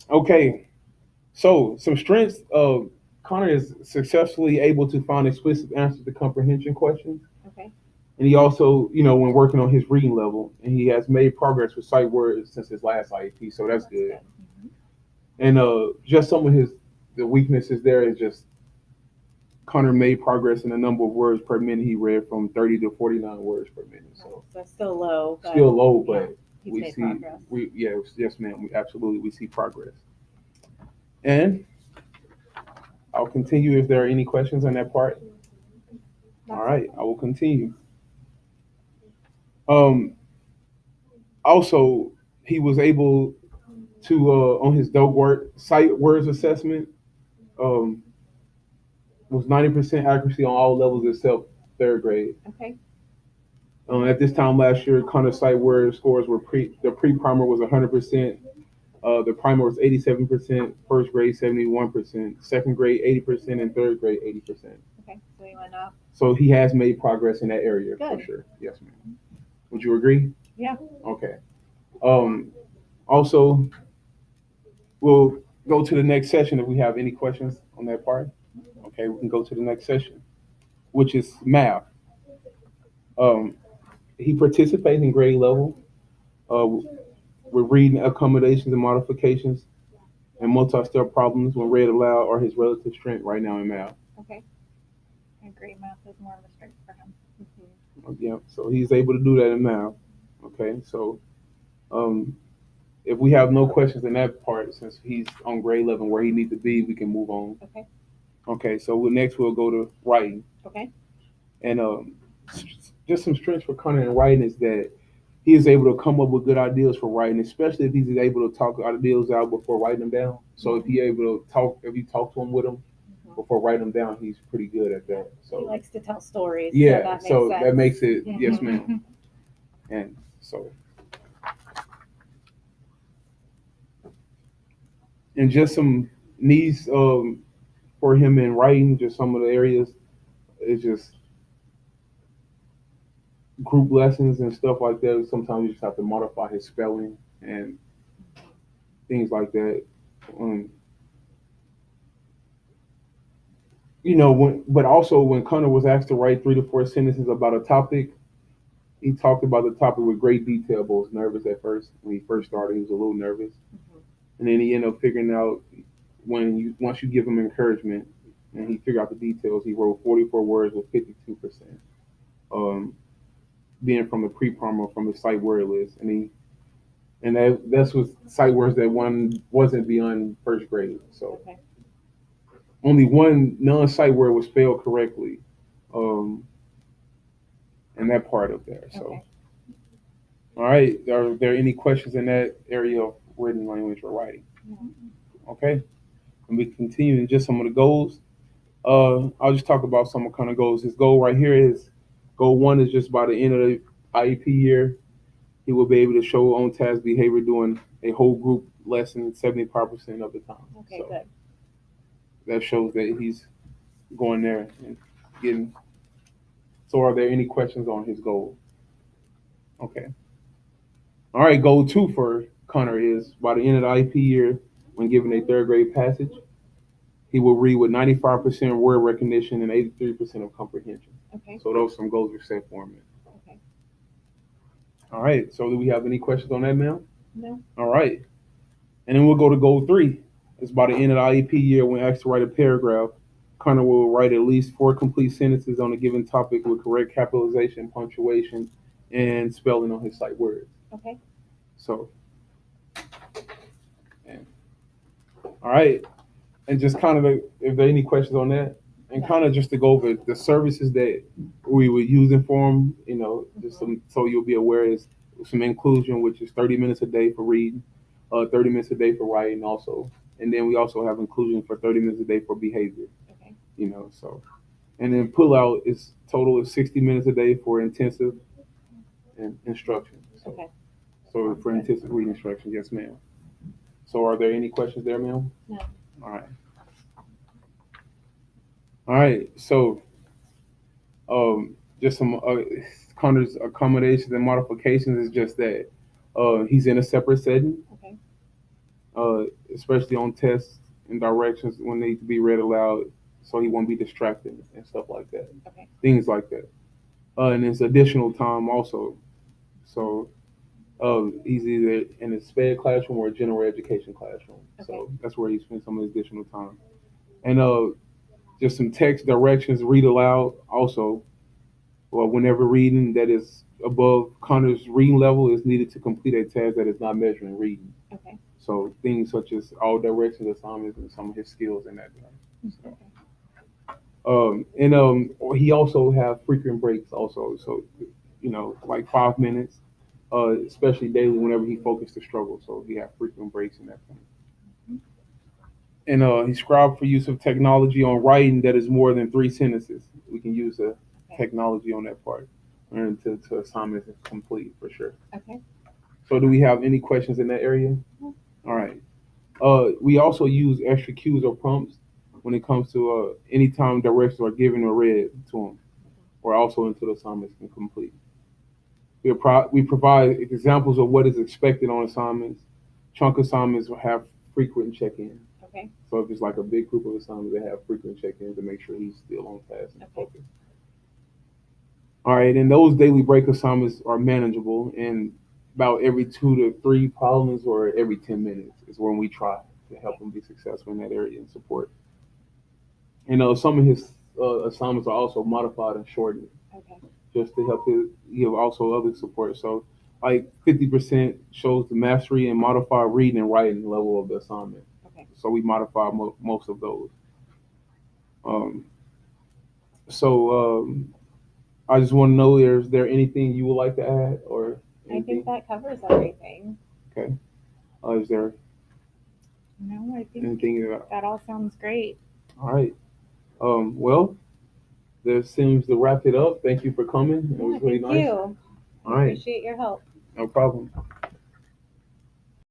Okay, so some strengths. Connor is successfully able to find explicit answers to comprehension questions, Okay. and he also, when working on his reading level, and he has made progress with sight words since his last IEP, so Oh, that's that's good. good. Hmm. And just some of his the weaknesses there is just Connor made progress in the number of words per minute. He read from 30 to 49 words per minute. Right. So So still low, but still low, yeah, but he's we made see progress. we yeah, yes ma'am, we absolutely we see progress. And I'll continue if there are any questions on that part. All That's it. right, I will continue. Um Also, he was able to on his dope work sight words assessment um was 90% accuracy on all levels except third grade. Okay. At this time last year, Connor sight word scores were pre primer was 100%. The primer was 87%, first grade 71%, second grade 80%, and third grade 80%. Okay. So he went up. So he has made progress in that area for Good. sure. Yes, ma'am. Would you agree? Yeah. Okay. Um, Also, we'll go to the next session if we have any questions on that part. Okay, we can go to the next session, which is math. Um, he participates in grade level uh, with reading accommodations and modifications and multi-step problems when read aloud are his relative strength right now in math. Okay. I agree. Math is more of a strength for him. Hmm. Yeah, so he's able to do that in math. Okay, so um, if we have no questions in that part, since he's on grade level where he needs to be, we can move on. Okay. Okay, so next we'll go to writing, Okay. and just some strengths for Connor in writing is that he is able to come up with good ideas for writing, especially if he's able to talk ideas out before writing them down. So if Hmm. he able to talk, if you talk to him with them Hmm. before writing them down, he's pretty good at Yeah. that. He So likes to tell stories, so yeah, that makes so that sense. makes it yes, ma'am. Hmm. And so and just some needs for him in writing, just some of the areas is just group lessons and stuff like that. Sometimes you just have to modify his spelling and things like that. Um, but also when Connor was asked to write 3 to 4 sentences about a topic, he talked about the topic with great detail, but was nervous at first. When he first started, he was a little nervous. Hmm. And then he ended up figuring out once you give him encouragement and he figured out the details, he wrote 44 words with 52%. Um, Being from the pre-primer from the sight word list, and that's was sight words that one wasn't beyond first grade. So Okay. only one non-sight word was spelled correctly, um, in that part of there. So Okay. all right, are there any questions in that area of written language or writing? No. Okay, and we continue in just some of the goals. I'll just talk about some kind of goals. His goal right here is goal one is just by the end of the IEP year, he will be able to show on task behavior doing a whole group lesson 75% of the time. Okay. So Good. that shows that he's going there and getting. So, are there any questions on his goal? Okay. All right. Goal two for Connor is by the end of the IEP year, when given a third grade passage, he will read with 95% word recognition and 83% of comprehension. Okay. So those are some goals we set for him. Okay. All right. So do we have any questions on that, ma'am? No. All right. And then we'll go to goal three. It's by the end of the IEP year when asked to write a paragraph. Connor will write at least 4 complete sentences on a given topic with correct capitalization, punctuation, and spelling on his sight words. Okay. So, and, all right. And just kind of, if there are any questions on that, and No. kind of just to go over the services that we were using for him, just Hmm. some, so you'll be aware is some inclusion, which is 30 minutes a day for reading, 30 minutes a day for writing also. And then we also have inclusion for 30 minutes a day for behavior, Okay. so. And then pull out is total of 60 minutes a day for intensive and instruction. So, Okay. That so sounds for good. intensive reading instruction, yes, ma'am. So are there any questions there, ma'am? No. All right. All right. So just some Connor's accommodations and modifications is just that he's in a separate setting. Okay. Uh, especially on tests and directions when they need to be read aloud, so he won't be distracted and stuff like that. Okay. Things like that. And it's additional time also. So he's either in a sped classroom or a general education classroom. Okay. So that's where he spends some of his additional time. And just some text directions, read aloud also. Well, whenever reading that is above Connor's reading level is needed to complete a task that is not measuring reading. Okay. So things such as all directions assignments and some of his skills in that. So, Okay. and he also have frequent breaks also. So like 5 minutes, especially daily whenever he focused to struggle. So he have frequent breaks in that point. Mhm. And he scribed for use of technology on writing that is more than three sentences. We can use the Okay. technology on that part and to assignments is complete for sure. Okay. So do we have any questions in that area? Mhm. All right. We also use extra cues or prompts when it comes to anytime directions are given or read to them, or also until the assignments can complete. We provide examples of what is expected on assignments. Chunk assignments will have frequent check-ins. Okay. So if it's like a big group of assignments, they have frequent check-ins to make sure he's still on task and Okay. focused. All right, and those daily break assignments are manageable, and about every 2 to 3 problems or every 10 minutes is when we try to help Okay. him be successful in that area and support. And some of his assignments are also modified and shortened Okay. just to help his give also other support. So like 50% shows the mastery and modified reading and writing level of the assignment. Okay. So we modify most of those. Um, so I just want to know, is there anything you would like to add or I think anything? that covers everything. Okay. Is there No, I think anything that? that all sounds great. All right. Well, that seems to wrap it up. Thank you for coming. It Yeah, was really thank nice. you. I All right. appreciate your help. No problem.